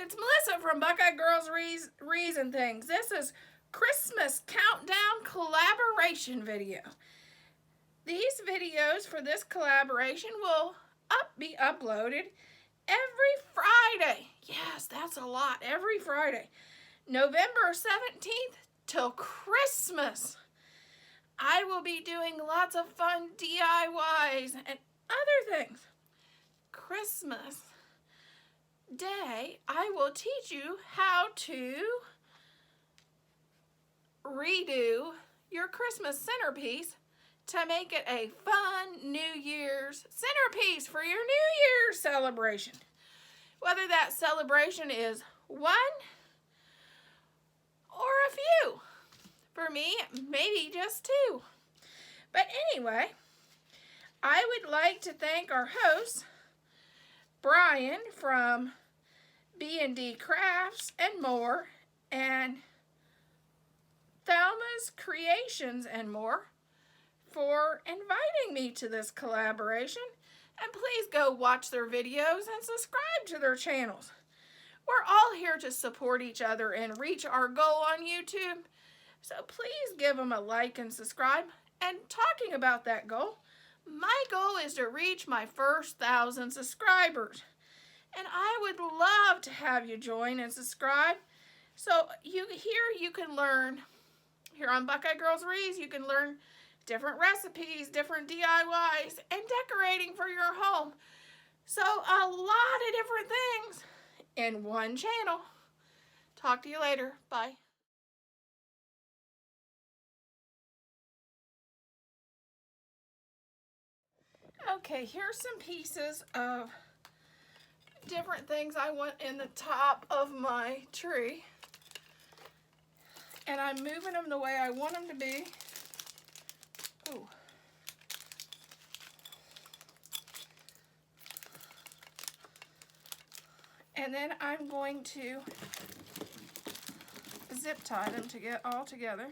It's Melissa from Buckeye Girls Reason Things. This is Christmas Countdown Collaboration video. These videos for this collaboration will be uploaded every Friday. Yes, that's a lot. Every Friday. November 17th till Christmas. I will be doing lots of fun DIYs and other things. Christmas Day, I will teach you how to redo your Christmas centerpiece to make it a fun New Year's centerpiece for your New Year's celebration. Whether that celebration is one or a few. For me, maybe just two. But anyway, I would like to thank our host, Brian from B&D Crafts and More, and Thelma's Creations and More, for inviting me to this collaboration. And please go watch their videos and subscribe to their channels. We're all here to support each other and reach our goal on YouTube. So please give them a like and subscribe. And talking about that goal, my goal is to reach my first 1,000 subscribers. And I would love to have you join and subscribe. So you can learn, here on Buckeye Girls Reads, you can learn different recipes, different DIYs, and decorating for your home. So a lot of different things in one channel. Talk to you later. Bye. Okay, here's some pieces of different things I want in the top of my tree. And I'm moving them the way I want them to be. Ooh. And then I'm going to zip tie them to get all together.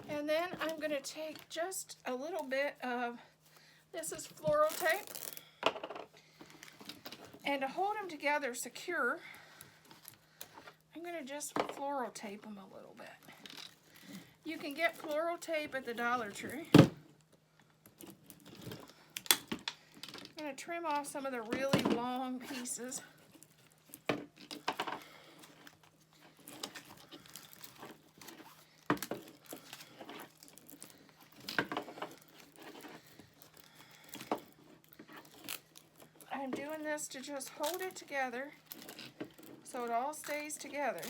And then I'm going to take just a little bit of, this is floral tape, and to hold them together secure, I'm going to just floral tape them a little bit. You can get floral tape at the Dollar Tree. I'm going to trim off some of the really long pieces. I'm doing this to just hold it together so it all stays together.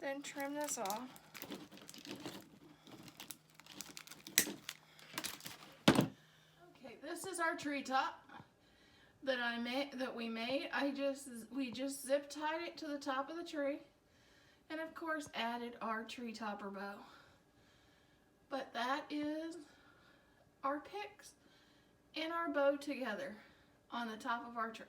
Then trim this off. Okay, this is our treetop that we made. We just zip tied it to the top of the tree, and of course added our tree topper bow. But that is our picks and our bow together on the top of our tree.